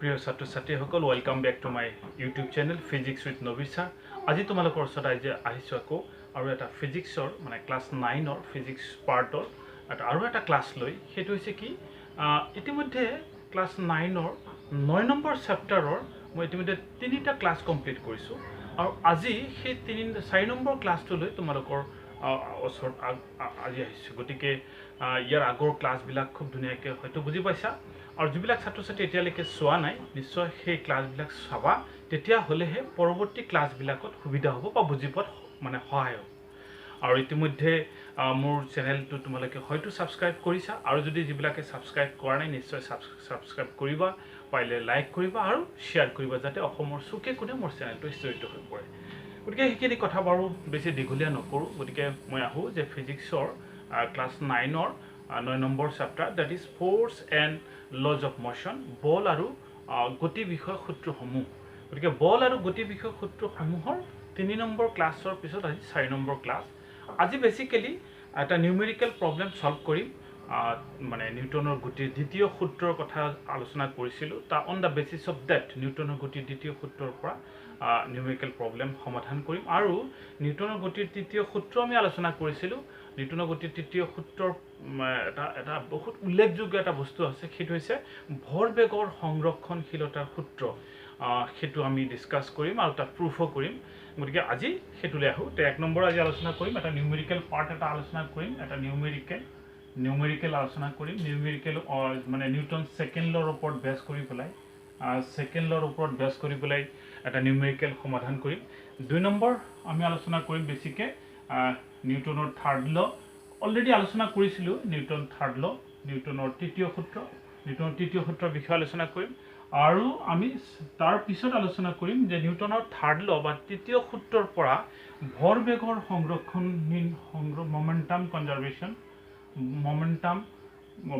প্ৰিয় ছাত্ৰ ছাত্ৰীসকল welcome back to my YouTube channel physics with Nabi sir আজি তোমালোকৰ ওচৰত আহিছোঁ আকৌ আৰু এটা ফিজিক্সৰ মানে ক্লাছ 9ৰ ফিজিক্স পাৰ্টৰ আৰু এটা ক্লাছ লৈ সেইটো হৈছে কি ইতিমধ্যে ক্লাছ 9ৰ 9 নম্বৰ চেপ্টাৰৰ মই ইতিমধ্যে 3টা ক্লাছ কমপ্লিট কৰিছোঁ আৰু আজি সেই 4 নম্বৰ ক্লাছটো লৈ তোমালোকৰ ওচৰত আজি আহিছোঁ গতিকে ইয়াৰ আগৰ ক্লাছবিলাক খুব ধুনীয়াকৈ হয়তো বুজি পাইছা আৰু যিবিলাক ছাত্ৰ ছাত্ৰী এতিয়ালৈকে চোৱা নাই নিশ্চয় সেই ক্লাছবিলাক চাবা তেতিয়া হ'লেহে পৰৱৰ্তী ক্লাছবিলাকত সুবিধা হ'ব বা বুজি পোৱাত মানে সহায় হ'ব আৰু ইতিমধ্যে মোৰ চেনেলটো তোমালোকে হয়তো ছাবস্ক্ৰাইব কৰিছা আৰু যদি যিবিলাকে ছাবস্ক্ৰাইব কৰা নাই নিশ্চয় ছাবস্ক্ৰাইব কৰিবা পাৰিলে লাইক কৰিবা আৰু শ্বেয়াৰ কৰিবা যাতে অসমৰ চুকে কোণে মোৰ চেনেলটো জড়িত হৈ পৰে গতিকে সেইখিনি কথা বাৰু বেছি দীঘলীয়া নকৰোঁ গতিকে মই আহোঁ যে ফিজিক্সৰ ক্লাছ 9ৰ 9 number chapter that is force and laws of motion বল আৰু গতি বিষয়ক সূত্ৰসমূহ গতিকে বল আৰু গতি বিষয়ক সূত্ৰসমূহৰ 3 নম্বৰ ক্লাছৰ পিছত আজি 4 নম্বৰ ক্লাছ আজি বেসিক্যালি এটা নিউমেৰিকেল প্ৰবলেম সলভ কৰিম মানে নিউটনৰ গতিৰ দ্বিতীয় সূত্ৰৰ কথা আলোচনা কৰিছিলোঁ তা on the basis of that নিউটনৰ গতিৰ দ্বিতীয় সূত্ৰৰ পৰা নিউমেৰিকেল প্ৰবলেম সমাধান কৰিম আৰু নিউটনৰ গতিৰ তৃতীয় সূত্ৰ আমি আলোচনা কৰিছিলোঁ নিউটনৰ গতিৰ তৃতীয় সূত্ৰৰ এটা বহুত উল্লেখযোগ্য এটা বস্তু আছে সেইটো হৈছে ভৰবেগৰ সংৰক্ষণশীলতাৰ সূত্ৰ সেইটো আমি ডিসকাস কৰিম আৰু তা প্ৰুফো কৰিম গতিকে আজি হেতুলে আহো তে 1 নম্বৰ আজি আলোচনা কৰিম এটা নিউমেৰিকেল পাৰ্ট এটা আলোচনা কৰিম এটা নিউমেৰিকেল আলোচনা কৰিম নিউমেৰিকেল মানে নিউটন সেকেন্ড লৰ ওপৰত বেস কৰি পেলাই সেকেন্ড লৰ ওপৰত বেস কৰি পেলাই এটা নিউমেৰিকেল সমাধান কৰিম 2 নম্বৰ আমি আলোচনা কৰিম বেসিকে নিউটনৰ থাৰ্ড ল অলৰেডি আলোচনা কৰিছিলো নিউটন থাৰ্ড ল নিউটনৰ তৃতীয় সূত্ৰৰ বিষয়ে আলোচনা কৰিম আৰু আমি তাৰ পিছত আলোচনা কৰিম যে নিউটনৰ থাৰ্ড ল বা তৃতীয় সূত্ৰৰ পৰা ভৰবেগৰ মোমেন্টাম কনজাৰভেশ্যন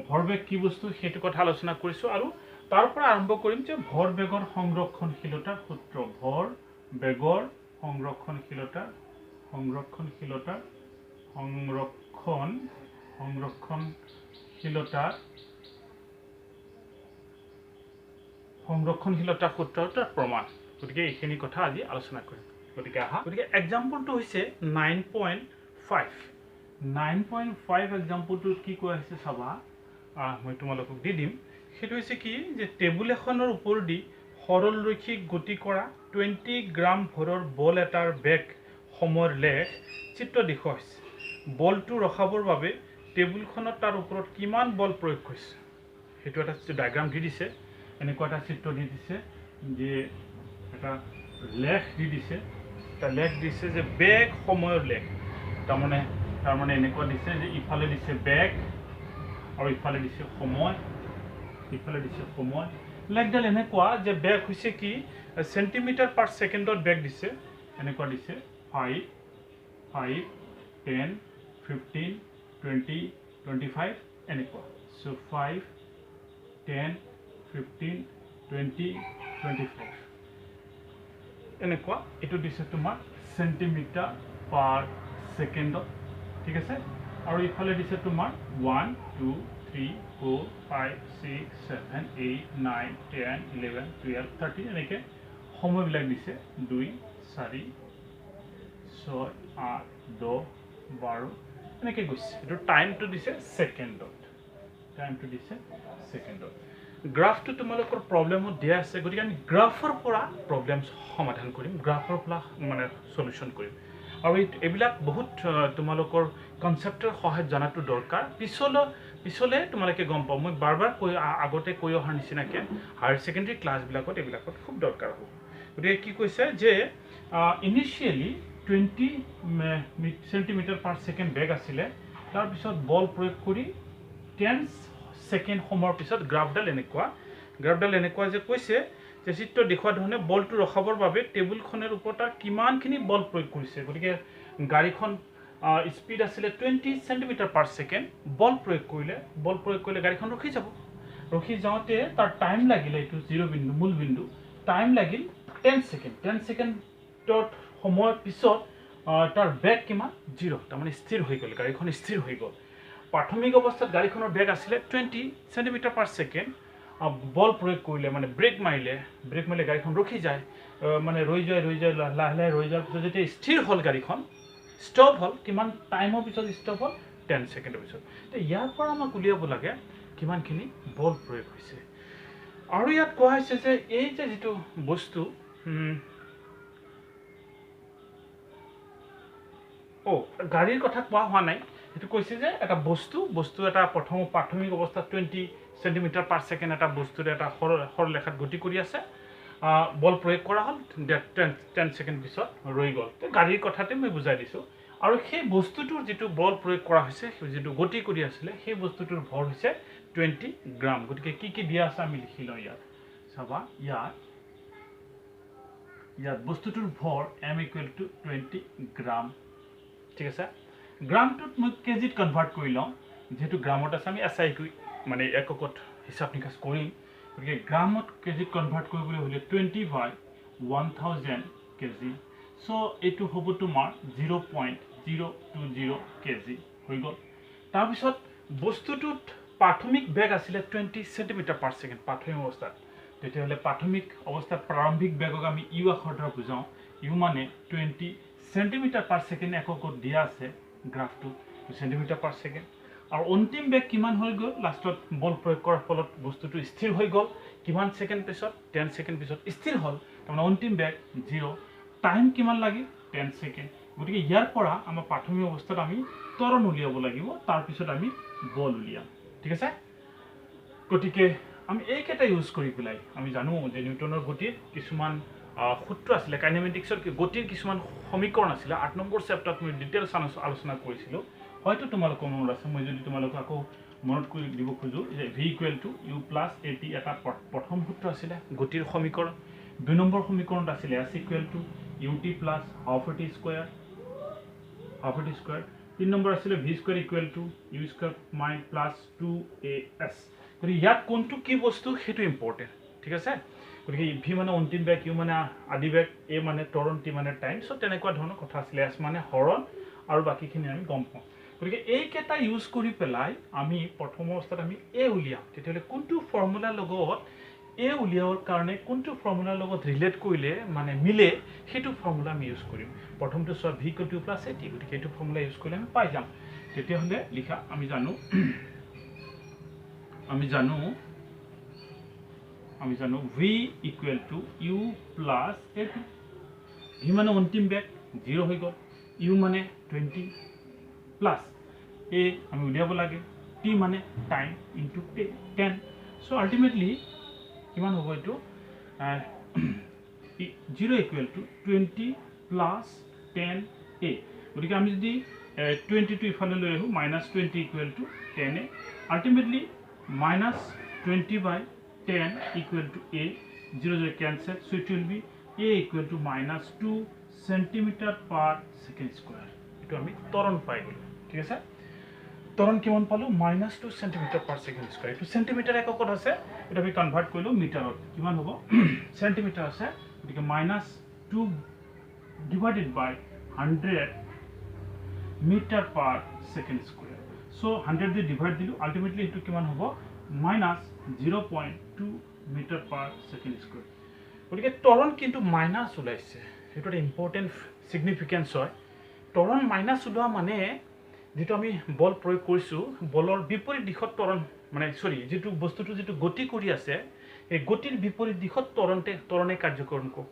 ভৰবেগ কি বস্তু সেইটো কথা আলোচনা কৰিছো আৰু তাৰ পৰা আৰম্ভ কৰিম যে ভৰবেগৰ সংৰক্ষণশীলতাৰ সূত্ৰ ভৰবেগৰ সংৰক্ষণশীলতাৰ সূত্ৰৰ প্ৰমাণ গতিকে এইখিনি কথা আজি আলোচনা কৰিম গতিকে এক্সাম্পলটো হৈছে 9.5 এক্সাম্পলটো কি কৈ আছে চাবা মই তোমালোকক দি দিম সেইটো হৈছে কি যে টেবুল এখনৰ ওপৰেদি সৰল ৰৈখিক গতি কৰা 20 গ্ৰাম ভৰৰ বল এটাৰ বেগ সময়ৰ লেখ চিত্ৰ দেখুওৱা হৈছে বলটো ৰখাবৰ বাবে টেবুলখনত তাৰ ওপৰত কিমান বল প্ৰয়োগ কৰিছে সেইটো এটা ডায়াগ্ৰাম দি দিছে এনেকুৱা এটা চিত্ৰ দি দিছে যে এটা লেখ দি দিছে যে বেগ সময়ৰ লেখ তাৰমানে এনেকুৱা দিছে যে ইফালে দিছে বেগ আৰু ইফালে দিছে সময় লেখডাল এনেকুৱা যে বেগ হৈছে কি সেন্টিমিটাৰ পাৰ সেকেন্ডত বেগ দিছে এনেকুৱা দিছে 5 10 15 20 25 এনেকুৱা সো 5 10 15 20 25 এনেকুৱা এটো দিছে তোমাৰ সেন্টিমিটাৰ পাৰ সেকেন্ডত ঠিক আছে আৰু ইফালে দিছে তোমাৰ 1 2 3 4 5 6 7 8 9 10 11 12 13 এনেকে সময়বিলাক দিছে 2 4 6 8 10 12 এনেকে গৈছে এটো টাইমটো দিছে সেকেন্ডত গ্ৰাফটো তোমালোকৰ প্ৰবলেমত দিয়া আছে গতিকে আমি গ্ৰাফৰ পৰা প্ৰবলেম সমাধান কৰিম গ্ৰাফৰ পৰা মানে সলিউশন কৰিম আৰু এইবিলাক বহুত তোমালোকৰ কনসেপ্টৰ সহায়ত জানাটো দৰকাৰ পিছলে তোমালোকে গম পাও মই বাৰবাৰ আগতে কৈ অহাৰ নিচিনাকে হায়াৰ সেকেন্ডাৰী ক্লাছবিলাকত এইবিলাকত খুব দৰকাৰ হ'ব গতিকে কি কৈছে যে ইনিশিয়ালি 20 সেন্টিমিটাৰ পাৰ সেকেন্ড বেগ আছিলে তাৰ পিছত বল প্ৰয়োগ কৰি 10 সেকেন্ড সময়ৰ পিছত গ্ৰাফডাল এনেকুৱা যে কৈছে যে চিত্ৰ দেখুওৱা ধৰণে বলটো ৰখাবৰ বাবে টেবুলখনৰ ওপৰত কিমানখিনি বল প্ৰয়োগ কৰিছে গতিকে গাড়ীখন স্পিড আছিলে 20 সেন্টিমিটাৰ পাৰ সেকেন্ড বল প্ৰয়োগ কৰিলে গাড়ীখন ৰখি যাওঁতে তাৰ টাইম লাগিলে এইটো জিৰ' বিন্দু মূল বিন্দু টাইম লাগিল 10 সেকেন্ডৰ সময়ৰ পিছত তাৰ বেগ কিমান 0 তাৰমানে স্থিৰ হৈ গ'ল গাড়ীখন স্থিৰ হৈ গ'ল প্ৰাথমিক অৱস্থাত গাড়ীখনৰ বেগ আছিলে 20 সেন্টিমিটাৰ পাৰ সেকেন্ড বল প্ৰয়োগ কৰিলে মানে ব্ৰেক মাৰিলে গাড়ীখন ৰখি যায় মানে ৰৈ যায় লাহে লাহে ৰৈ যোৱাৰ পিছত যেতিয়া স্থিৰ হ'ল গাড়ীখন ষ্টপ হ'ল কিমান টাইমৰ পিছত ষ্টপ হ'ল 10 ছেকেণ্ডৰ পিছত তো ইয়াৰ পৰা আমাক উলিয়াব লাগে কিমানখিনি বল প্ৰয়োগ হৈছে আৰু ইয়াত কোৱা হৈছে যে এই যে যিটো বস্তু গাড়ীৰ কথা কোৱা হোৱা নাই এটো কৈছে যে এটা বস্তু এটা প্ৰথম প্ৰাথমিক অৱস্থাত 20 সেন্টিমিটাৰ পাৰ সেকেন্ড এটা বস্তুৰ এটা হৰ লেখাত গতি কৰি আছে বল প্ৰয়োগ কৰা হ'ল 10 সেকেন্ড পিছত ৰৈ গ'ল তে গাড়ীৰ কথাতে মই বুজাই দিছো আৰু সেই বস্তুটোৰ যেটো বল প্ৰয়োগ কৰা হৈছে যেটো গতি কৰি আছিল সেই বস্তুটোৰ ভৰ হৈছে 20 গ্ৰাম গতিকে কি দিয়া আছে আমি লিখি লওঁ ইয়াত চাবা ইয়াত বস্তুটোৰ ভৰ m = 20 গ্ৰাম ঠিক আছে গ্ৰামটোত মই কেজিত কনভাৰ্ট কৰি লওঁ যেটো গ্ৰামত আছে আমি SI মানে এককত হিসাব নিকাশ কৰিম গতিকে গ্ৰামত কেজিত কনভাৰ্ট কৰিবলৈ হলে 20/1000 কেজি সো এটো হ'ব তোমাৰ 0.020 কেজি হৈ গ'ল তাৰ পিছত বস্তুটোত প্ৰাথমিক বেগ আছিল 20 সেন্টিমিটাৰ পাৰ সেকেন্ড প্ৰাথমিক অৱস্থাত তেতিয়াহলে প্ৰাথমিক অৱস্থাত প্ৰাৰম্ভিক বেগক আমি ইউ আখৰ দ্বাৰা বুজাও ইউ মানে 20 সেন্টিমিটাৰ পাৰ সেকেন্ড এককত দিয়া আছে গ্ৰাফটো সেন্টিমিটাৰ পাৰ সেকেন্ড আৰু অন্তিম বেগ কিমান হৈ গ'ল লাষ্টত বল প্ৰয়োগ কৰাৰ ফলত বস্তুটো স্থিৰ হৈ গ'ল কিমান সেকেন্ড পিছত 10 সেকেন্ড পিছত স্থিৰ হ'ল তাৰমানে অন্তিম বেগ 0 টাইম কিমান লাগি 10 সেকেন্ড গতিকে ইয়াৰ পৰা আমাৰ প্ৰাথমিক অৱস্থাত আমি ত্বৰণ উলিয়াব লাগিব তাৰ পিছত আমি বল উলিয়াম ঠিক আছে গতিকে আমি এইকেটা ইউজ কৰি পেলাই আমি জানো যে নিউটনৰ গতিৰ কিছুমান সূত্ৰ আছিল কাইনেমেটিক্সৰ গতিৰ কিছুমান সমীকৰণ আছিল 8 নম্বৰ চেপ্টাৰত মই ডিটেইলছ আলোচনা কৰিছিলো হয়তো তোমালোকৰ মনত আছে মই যদি তোমালোকক আকৌ মনত কৰি দিব খুজো যে v = u + at এটা প্ৰথম সূত্ৰ আছিল গতিৰ সমীকৰণ 2 নম্বৰ সমীকৰণত আছিল s = ut + half at square 3 number আছিল v² = u² - +2as গতিকে ইয়াত কোনটো কি বস্তু হেতু ইম্পৰ্টেন্ট ঠিক আছে গতিকে v মানে অন্তিম বেগ u মানে আদি বেগ a মানে ত্বৰণ t মানে টাইম সো তেনেকুৱা ধৰণৰ কথা আছিল s মানে হৰণ আৰু বাকিখিনি আমি গম পাওঁ গতিকে এই কেটা ইউজ কৰি পেলাই আমি প্ৰথম অৱস্থাত আমি a উলিয়াম তেতিয়ালে কোনটো ফৰ্মুলা লগত a উলিয়াবৰ কাৰণে কোনটো ফৰ্মুলাৰ লগত ৰিলেট কৰিলে মানে মিলে হেতু ফৰ্মুলা আমি ইউজ কৰিম প্ৰথমটো সব v = u + at গতিকে হেতু ফৰ্মুলা ইউজ কৰিলে আমি পাই যাম তেতিয়াহলে লিখা আমি জানো v = u + at v মানে অন্তিম বেগ 0 হৈ গ'ল u মানে 20 প্লাস a আমি উলিয়াব লাগে t মানে টাইম ইনটু 10 সো আলটিমেটলি কিমান হ'ব এটো 0 = 20 + 10a গতিকে আমি যদি 20 টো ইফালে লৈ আহো -20 = 10a ultimately -20/10 = a 0 cancel so it will be a = -2 centimeter per second square এটো আমি ত্বৰণ পাই গলো ঠিক আছে ত্বৰণ কিমান পালো -2 centimeter per second square এটো সেন্টিমিটাৰ এককত আছে এটা আমি কনভাৰ্ট কৰিলো মিটাৰত কিমান হ'ব সেন্টিমিটাৰ আছে গতিকে -2 divided by 100 meter per second square so 100 the divide দিলো আলটিমেটলি এটো কিমান হ'ব -0.2 meter per second square গতিকে ত্বৰণ কিন্তু মাইনাস ওলাইছে এটো এটা ইম্পৰ্টেন্ট সিগনিফিকেন্স হয় ত্বৰণ মাইনাস ওলোৱা মানে যেটো আমি বল প্ৰয়োগ কৰিছো বলৰ বিপৰীত দিশত ত্বৰণ মানে যেটো বস্তুটো যেটো গতি কৰি আছে এই গতিৰ বিপৰীত দিশত ত্বৰণে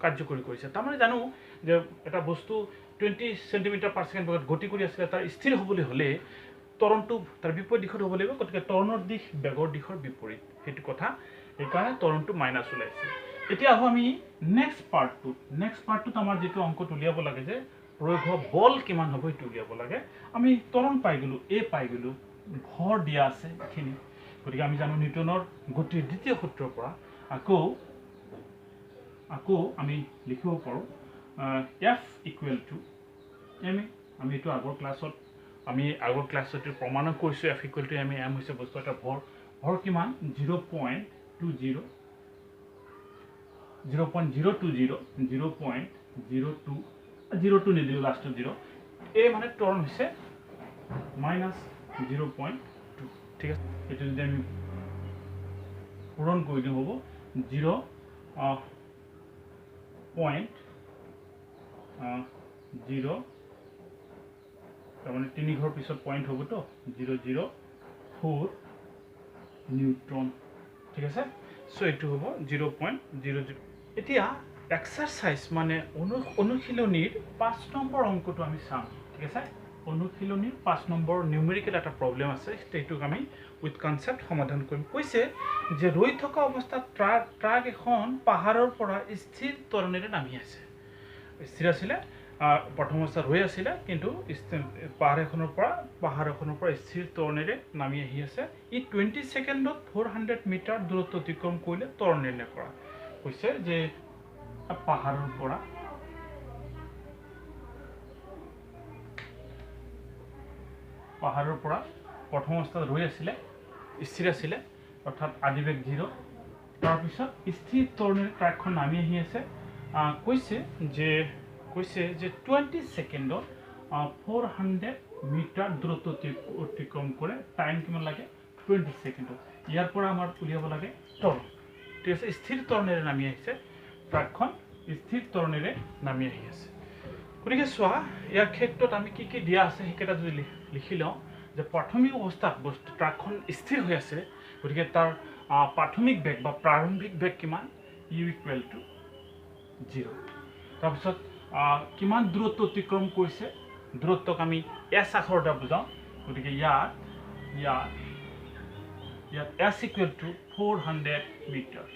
কাৰ্যকৰী কৰিছে তাৰ মানে জানো যে এটা বস্তু 20 সেন্টিমিটাৰ পাৰ সেকেন্ড বেগত গতি কৰি আছে তাৰ স্থিৰ হ'বলৈ হলে ত্বৰণটো তাৰ বিপৰীত দিশত হ'ব লাগিব গতিকে ত্বৰণৰ দিশ বেগৰ দিশৰ বিপৰীত হেতু কথা এই কাৰণে ত্বৰণটো মাইনাস ওলাইছে এতিয়া আমি নেক্সট পাৰ্টটোত আমাৰ যেটো অংকত উলিয়াব লাগে যে প্ৰয়োগ বল কিমান হ'ব এটো উলিয়াব লাগে আমি ত্বৰণ পাই গলো a পাই গলো ভৰ দিয়া আছে এখিনি গতিকে আমি জানো নিউটনৰ গতিৰ দ্বিতীয় সূত্ৰৰ পৰা আকৌ আমি লিখিব পাৰো f = ma আমি এটো আগৰ ক্লাছত প্ৰমাণ কৰিছো f = ma m হৈছে বস্তু এটা ভৰ কিমান 0.020 0.02 নিদিলো লাস্ট 0 a মানে ত্বৰণ হৈছে -0.2 ঠিক আছে এটো যদি আমি পূৰণ কৰি দিওঁ হ'ব 0.0 তাৰমানে 3 ঘৰ পিছত পইণ্ট হ'ব তো 0.04 নিউটন ঠিক আছে সো এইটো হ'ব 0.00 এতিয়া এক্সাৰসাইজ মানে অনুশীলনীৰ 5 নম্বৰ অংকটো আমি চাম ঠিক আছে অনুশীলনীৰ 5 নম্বৰ নিউমেৰিকেল এটা প্ৰবলেম আছে সেইটোক আমি উইথ কনসেপ্ট সমাধান কৰিম কৈছে যে ৰৈ থকা অৱস্থাত ট্ৰাক এখন পাহাৰৰ পৰা স্থিৰ তৰণেৰে নামি আছে স্থিৰ আছিল প্ৰথম অৱস্থাত ৰৈ আছিল কিন্তু পাহাৰ এখনৰ পৰা স্থিৰ তৰণেৰে নামি আহি আছে ই 20 সেকেন্ডত 400 মিটাৰ দূৰত্ব অতিক্ৰম কৰিলে ত্বৰণ নিৰ্ণয় কৰা কৈছে যে পাহাৰৰ পৰা প্ৰথম অৱস্থাত ৰৈ আছিল স্থিৰ আছিল অৰ্থাৎ আদিবেগ 0 তাৰ পিছত স্থিৰ তৰণেৰে ট্ৰাকখন নামি আহি আছে কৈছে যে 20 সেকেন্ডত 400 মিটাৰ দূৰত্ব অতিক্ৰম কৰে টাইম কিমান লাগে 20 সেকেন্ডত ইয়াৰ পৰা আমাৰ উলিয়াব লাগে ত্বৰণ ঠিক আছে স্থিৰ তৰণেৰে নামি আহিছে ট্ৰাকখন স্থিৰ তৰণেৰে নামি আহি আছে গতিকে চোৱা ইয়াৰ ক্ষেত্ৰত আমি কি দিয়া আছে সেইকেইটা যদি লিখি লওঁ যে প্ৰাথমিক অৱস্থাত ট্ৰাকখন স্থিৰ হৈ আছে গতিকে তাৰ প্ৰাথমিক বেগ বা প্ৰাৰম্ভিক বেগ কিমান u = 0 তাৰপিছত কিমান দূৰত্ব অতিক্ৰম কৰিছে দূৰত্বক আমি s আখৰটা বুজাওঁ গতিকে ইয়াত s = 400 মিটাৰ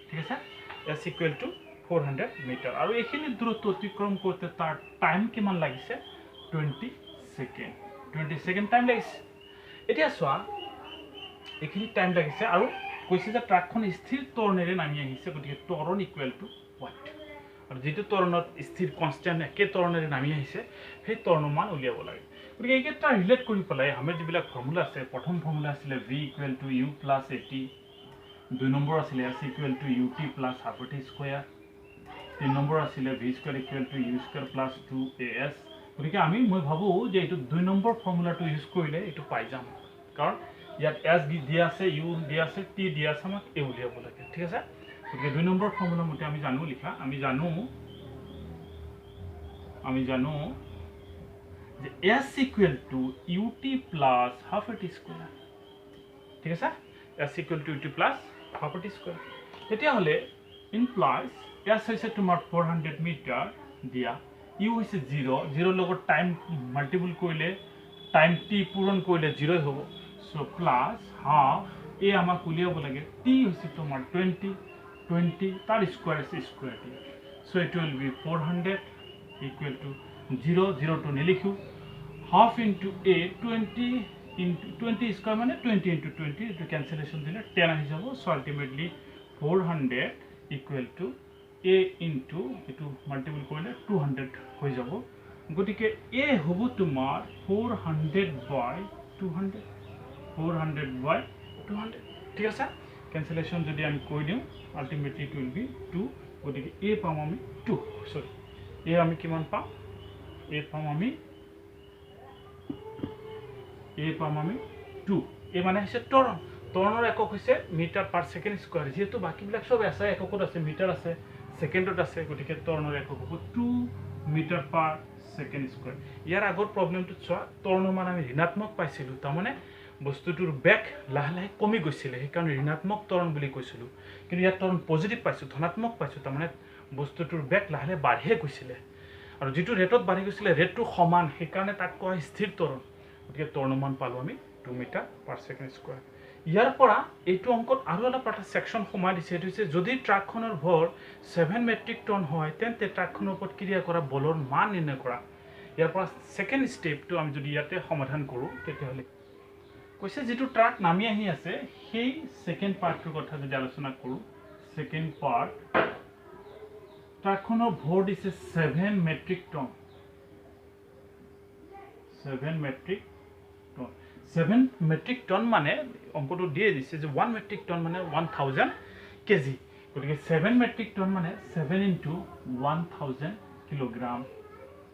ঠিক আছে s = 400 মিটাৰ আৰু এইখিনি দূৰত্ব অতিক্ৰম কৰোঁতে তাৰ টাইম কিমান লাগিছে 20 সেকেন্ড টাইম লাগিছে এতিয়া চোৱা এইখিনি টাইম লাগিছে আৰু কৈছে যে ট্ৰাকখন স্থিৰ তৰণেৰে নামি আহিছে গতিকে ত্বৰণ = what আৰু যেটো তৰণত স্থিৰ কনস্ট্যান্ট একে তৰণেৰে নামি আহিছে সেই তৰণৰ মান উলিয়াব লাগে গতিকে এইকেইটা ৰিলেট কৰি পেলাই আমাৰ যিবিলাক ফৰ্মুলা আছে প্ৰথম ফৰ্মুলা আছিল v = u + at দুই নম্বৰ আছিল s = ut + half-t square তিন নম্বৰ আছিল v² = u² + 2as গতিকে মই ভাবো যে এইটো দুই নম্বৰ ফৰ্মুলাটো ইউজ কৰিলে এইটো পাই যাম কাৰণ ইয়াত s দিয়া আছে u দিয়া আছে t দিয়া আছে আমাক এই উলিয়াব লাগে ঠিক আছে গতিকে দুই নম্বৰ ফৰ্মুলা মতে আমি জানো লিখা আমি জানো যে s = ut + half-t square ঠিক আছে s = ut + half-t square তেতিয়া হলে implies s হৈছে তোমাৰ 400 মিটাৰ দিয়া u হৈছে 0 লগত টাইম মাল্টিপল কৰিলে টাইম t পূৰণ কৰিলে 0 হ'ব সো প্লাস হাফ এ আমাক উলিয়াব লাগে t হৈছে তোমাৰ 20 তাৰ স্কয়াৰ আছে square t so it will be 400 = 0 to নিলিখো half into a 20 square মানে 20 into 20 এটো ক্যান্সেলেশন দিলে 10 আহি যাব সো আলটিমেটলি 400 = a into এটো মাল্টিপল কৰিলে 200 হৈ যাব গটিকে a হ'ব তোমাৰ 400/200 ঠিক আছে ক্যান্সেলেশন যদি আমি কৰি দিও আলটিমেটলি it will be 2 গটিকে a পাম আমি 2 সরি a আমি কিমান পাম a পাম আমি 2 a মানে হৈছে ত্বৰণৰ একক হৈছে মিটাৰ পাৰ সেকেন্ড স্কয়াৰ যেহেতু বাকিবিলাক সব আছে এককত আছে মিটাৰ আছে সেকেন্ডত আছে গটিকে ত্বৰণৰ একক হ'ব 2 মিটাৰ পাৰ সেকেন্ড স্কয়াৰ ইয়াৰ আগৰ প্ৰবলেমটো চোৱা ত্বৰণৰ মান আমি ঋণাত্মক পাইছিলো তাৰ মানে বস্তুটোৰ বেগ লাহে কমি গৈছিল সেই কাৰণে ঋণাত্মক ত্বৰণ বুলি কৈছিলো কিন্তু ইয়াত ত্বৰণ পজিটিভ পাইছো ধনাত্মক পাইছো তাৰ মানে বস্তুটোৰ বেগ লাহে বাঢ়িয়ে গৈছিল আৰু যেটো ৰেটত বাঢ়ি গৈছিল ৰেটটো সমান সেই কাৰণে তাক কোৱা স্থিৰ ত্বৰণ গতিকে ত্বৰণৰ মান পালো আমি 2 মিটাৰ পাৰ সেকেন্ড স্কয়াৰ ইয়াৰ পৰা এইটো অংকত আৰু এটা সেকশন সমাই দিছে এটো হৈছে যদি ট্ৰাকখনৰ ভৰ 7 মেট্ৰিক টন হয় তেন্তে ট্ৰাকখনৰ ওপৰত ক্ৰিয়া কৰা বলৰ মান নিৰ্ণয় কৰা ইয়াৰ পৰা সেকেন্ড স্টেপটো আমি যদি ইয়াতে সমাধান কৰো তেতিয়াহলে কৈছে যেটো ট্ৰাক নামি আহি আছে সেই সেকেন্ড পাৰ্টৰ কথা যদি আলোচনা কৰো সেকেন্ড পাৰ্ট ট্ৰাকখনৰ ভৰ দিছে 7 মেট্ৰিক টন 7 মেট্ৰিক টন মানে অংকটো দিয়ে দিছে যে 1 মেট্ৰিক টন মানে 1000 কেজি গতিকে 7 মেট্ৰিক টন মানে 7 into 1000 কিলোগ্ৰাম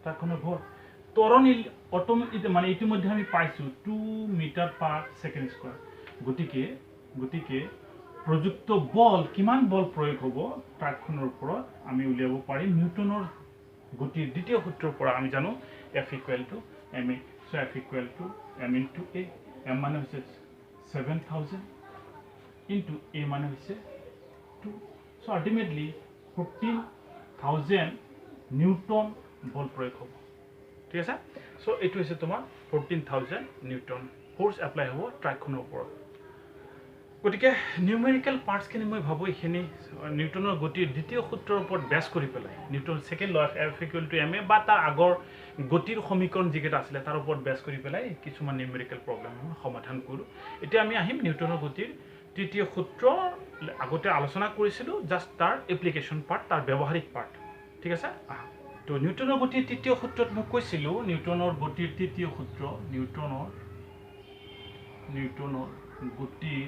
ট্ৰাকখনৰ ভৰ ত্বৰণ অটোমেটিক মানে ইতিমধ্যে আমি পাইছো 2 মিটাৰ পাৰ সেকেন্ড স্কয়াৰ গটিকে প্ৰযুক্ত বল কিমান বল প্ৰয়োগ হ'ব ট্ৰাকখনৰ ওপৰত আমি উলিয়াব পাৰিম নিউটনৰ গতিৰ দ্বিতীয় সূত্ৰৰ পৰা আমি জানো F = ma so F = m into a m মানে হৈছে 7000 into a মানে হৈছে 2 so ultimately 14000 নিউটন বল প্ৰয়োগ হ'ব ঠিক আছে so এটো হৈছে তোমাৰ 14000 নিউটন ফোৰ্স এপ্লাই হ'ব ট্ৰাকখনৰ ওপৰত গতিকে নিউমেৰিকেল পাৰ্টছখিনি মই ভাবো এখিনি নিউটনৰ গতিৰ দ্বিতীয় সূত্ৰৰ ওপৰত বেছ কৰি পেলাই Newton second law of F = ma বা তাৰ আগৰ গতিৰ সমীকৰণ যিকেইটা আছিল তাৰ ওপৰত বেছ কৰি পেলাই কিছুমান নিউমেৰিকেল প্ৰব্লেম সমাধান কৰো এতিয়া আমি আহিম নিউটনৰ গতিৰ তৃতীয় সূত্ৰ আগতে আলোচনা কৰিছিলো জাস্ট তাৰ এপ্লিকেশন পাৰ্ট তাৰ ব্যৱহাৰিক পাৰ্ট ঠিক আছে তো নিউটনৰ গতিৰ তৃতীয় সূত্ৰত মই কৈছিলো নিউটনৰ গতিৰ তৃতীয় সূত্ৰ নিউটনৰ গতিৰ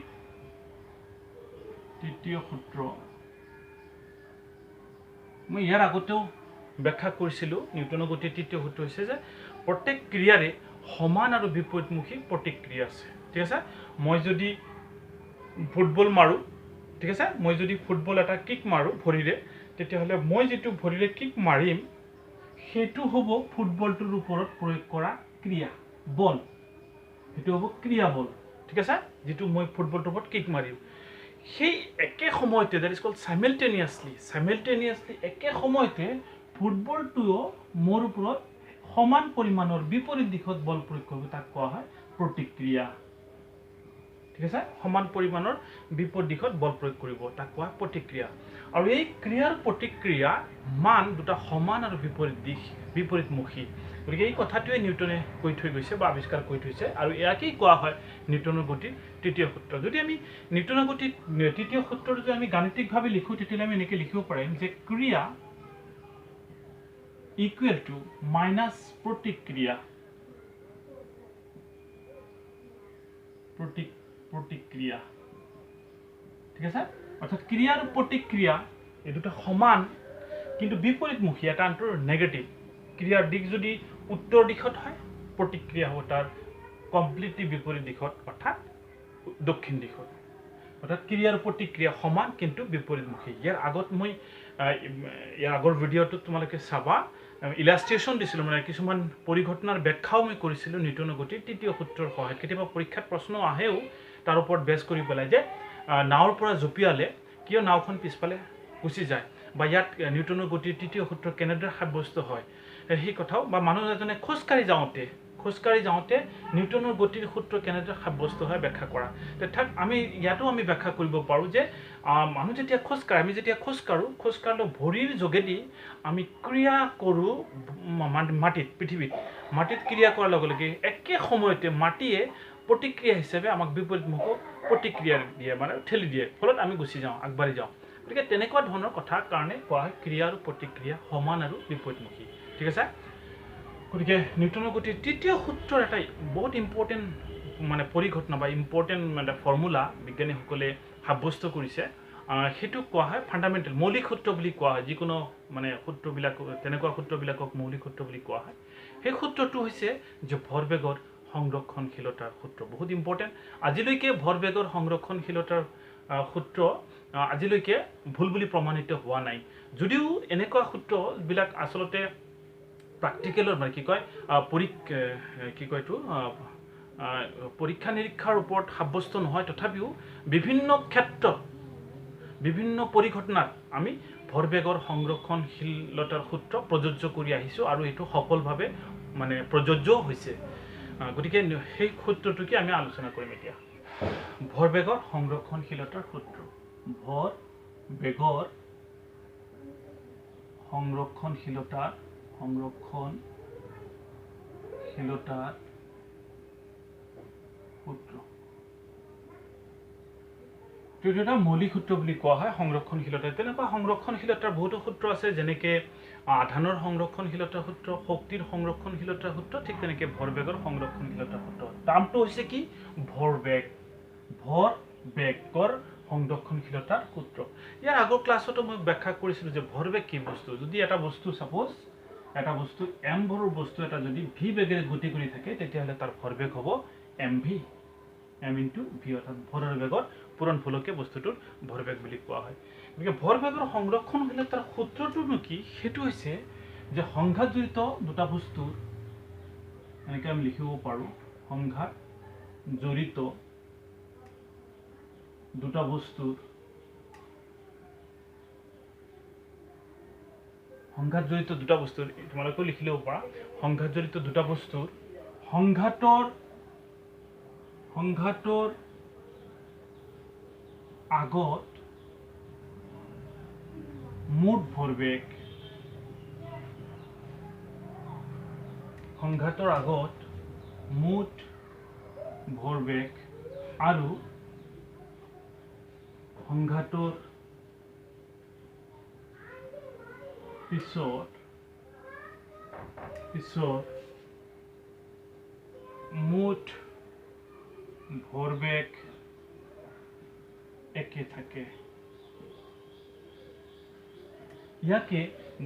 তৃতীয় সূত্ৰ মই ইয়াৰ আগতেও ব্যাখ্যা কৰিছিলো নিউটনৰ গতিৰ তৃতীয় সূত্ৰ হৈছে যে প্ৰত্যেক ক্ৰিয়াৰে সমান আৰু বিপৰীতমুখী প্ৰতিক্ৰিয়া আছে ঠিক আছে মই যদি ফুটবল মাৰো ঠিক আছে মই যদি ফুটবল এটা কিক মাৰো ভৰিৰে তেতিয়া হলে মই যেটো ভৰিৰে কিক মাৰিম হেতু হ'ব ফুটবলটোৰ ওপৰত প্ৰয়োগ কৰা ক্ৰিয়া বল হেতু হ'ব ক্ৰিয়া বল ঠিক আছে যেটো মই ফুটবলটোৰ ওপৰত কিক মাৰিম সেই একে সময়তে দ্যাট ইজ কল্ড সাইমালটেনিয়াসলি একে সময়তে ফুটবলটোও মোৰ ওপৰত সমান পৰিমাণৰ বিপৰীত দিশত বল প্ৰয়োগ কৰিব তাক কোৱা হয় প্ৰতিক্ৰিয়া ঠিক আছে সমান পৰিমাণৰ বিপৰীত দিশত বল প্ৰয়োগ কৰিব তাক কোৱা প্ৰতিক্ৰিয়া আৰু এই ক্ৰিয়াৰ প্ৰতিক্ৰিয়া মান দুটা সমান আৰু বিপৰীতমুখী গতিকে এই কথাটোৱে নিউটনে কৈ থৈ গৈছে বা আৱিষ্কাৰ কৰি থৈছে আৰু ইয়াকেই কোৱা হয় নিউটনৰ গতিৰ তৃতীয় সূত্ৰ যদি আমি নিউটনৰ গতিৰ তৃতীয় সূত্ৰটো যদি আমি গাণিতিকভাৱে লিখো তেতিয়া আমি এনেকৈ লিখিব পাৰিম যে ক্ৰিয়া equal to minus প্ৰতিক্ৰিয়া ঠিক আছে অৰ্থাৎ ক্ৰিয়া আৰ প্ৰতিক্ৰিয়া এই দুটো সমান কিন্তু বিপৰীতমুখী এটা আনটোৰ নেগেটিভ ক্ৰিয়াৰ দিক যদি উত্তৰ দিশত হয় প্ৰতিক্ৰিয়া হ'ব তাৰ কমপ্লিটলি বিপৰীত দিশত অৰ্থাৎ দক্ষিণ দিশত অৰ্থাৎ ক্ৰিয়াৰ প্ৰতিক্ৰিয়া সমান কিন্তু বিপৰীতমুখী ইয়াৰ আগত মই ইয়াৰ আগৰ ভিডিওটো তোমালোকে চাবা ইলাস্ট্ৰেশন দিছিল মানে কিছুমান পৰিঘটনাৰ ব্যাখ্যাও মই কৰিছিল নিউটনৰ গতিৰ তৃতীয় সূত্ৰৰ সহায়ত কেতিয়াবা পৰীক্ষাত প্ৰশ্ন আহেও তাৰ ওপৰত বেছ কৰি পেলাই যে নাওৰ পৰা জপিয়ালে কিয় নাওখন পিছফালে গুচি যায় বা ইয়াত নিউটনৰ গতিৰ তৃতীয় সূত্ৰ কেনেদৰে সাব্যস্ত হয় সেই কথাও বা মানুহ এজনে খোজকাঢ়ি যাওঁতে নিউটনৰ গতিৰ সূত্ৰ কেনেদৰে সাব্যস্ত হয় ব্যাখ্যা কৰা তেথাক আমি ইয়াতো আমি ব্যাখ্যা কৰিব পাৰো যে মানুহ যেতিয়া খোজকাঢ়ো ভৰিৰ যোগেদি আমি ক্ৰিয়া কৰো পৃথিৱীত মাটিত ক্ৰিয়া কৰাৰ লগে লগে একে সময়তে মাটিয়ে প্ৰতিক্ৰিয়া হিচাপে আমাক বিপৰীতমুখ প্ৰতিক্ৰিয়া দিয়ে মানে ঠেলি দিয়ে ফলত আমি গুচি যাওঁ আগবাঢ়ি যাওঁ গতিকে তেনেকুৱা ধৰণৰ কথাৰ কাৰণে কোৱা হয় ক্ৰিয়া আৰু প্ৰতিক্ৰিয়া সমান আৰু বিপৰীতমুখী ঠিক আছে গতিকে নিউটনৰ গতিৰ তৃতীয় সূত্ৰৰ এটা বহুত ইম্পৰ্টেন্ট মানে পৰিঘটনা বা ইম্পৰ্টেন্ট মানে ফৰ্মুলা বিজ্ঞানীসকলে সাব্যস্ত কৰিছে হেতু কোৱা হয় ফান্ডামেন্টাল মৌলিক সূত্ৰ বুলি কোৱা হয় যিকোনো মানে সূত্ৰবিলাক তেনেকুৱা সূত্ৰবিলাকক মৌলিক সূত্ৰ বুলি কোৱা হয় সেই সূত্ৰটো হৈছে যে ভৰবেগৰ সংৰক্ষণশীলতাৰ সূত্ৰ বহুত ইম্পৰ্টেন্ট আজিলৈকে ভৰবেগৰ সংৰক্ষণশীলতাৰ সূত্ৰ আজিলৈকে ভুল বুলি প্ৰমাণিত হোৱা নাই যদিও এনেকুৱা সূত্ৰবিলাক আসলতে প্ৰ্যাকটিকেলৰ মানে কি কয় পৰীক্ষা নিৰীক্ষাৰ ওপৰত সাব্যস্ত নহয় তথাপিও বিভিন্ন ক্ষেত্ৰত বিভিন্ন পৰিঘটনাত আমি ভৰবেগৰ সংৰক্ষণশীলতাৰ সূত্ৰ প্ৰযোজ্য কৰি আহিছো আৰু এটো সফলভাৱে মানে প্ৰযোজ্য হৈছে গতিকে সেই সূত্ৰটোকে আমি আলোচনা কৰিম এতিয়া ভৰবেগৰ সংৰক্ষণশীলতাৰ সূত্ৰ ভৰবেগৰ সংৰক্ষণশীলতাৰ সূত্ৰ এটা মৌলিক সূত্ৰ বুলি কোৱা হয় সংৰক্ষণশীলতা তেনেকুৱা সংৰক্ষণশীলতাৰ বহুতো সূত্ৰ আছে যেনেকে আধানৰ সংৰক্ষণশীলতাৰ সূত্ৰ শক্তিৰ সংৰক্ষণশীলতাৰ সূত্ৰ ঠিক তেনেকে ভৰবেগৰ সংৰক্ষণশীলতাৰ সূত্ৰ নামটো হৈছে কি ভৰবেগৰ সংৰক্ষণশীলতাৰ সূত্ৰ ইয়াৰ আগৰ ক্লাছতো মই ব্যাখ্যা কৰিছিলো যে ভৰবেগ কি বস্তু যদি এটা বস্তু সাপোজ এটা বস্তু m ভৰৰ বস্তু এটা যদি v বেগেৰে গতি কৰি থাকে তেতিয়া হলে তাৰ ভৰবেগ হ'ব mv m into v অৰ্থাৎ ভৰৰ বেগৰ পূৰণফলকে বস্তুটোৰ ভৰবেগ বুলি কোৱা হয় গতিকে ভৰবেগৰ সংৰক্ষণ হ'লে তাৰ সূত্ৰটোনো কি সেইটো হৈছে যে সংঘাত জড়িত দুটা বস্তুৰ এনেকৈ আমি লিখিব পাৰোঁ সংঘাত জড়িত দুটা বস্তুৰ তোমালোকেও লিখি ল'ব পাৰা সংঘাত জড়িত দুটা বস্তুৰ সংঘাতৰ আগত মুঠ ভৰবেগ আৰু সংঘাতৰ পিছত মুঠ ভৰবেগ একে থাকে ইয়াকে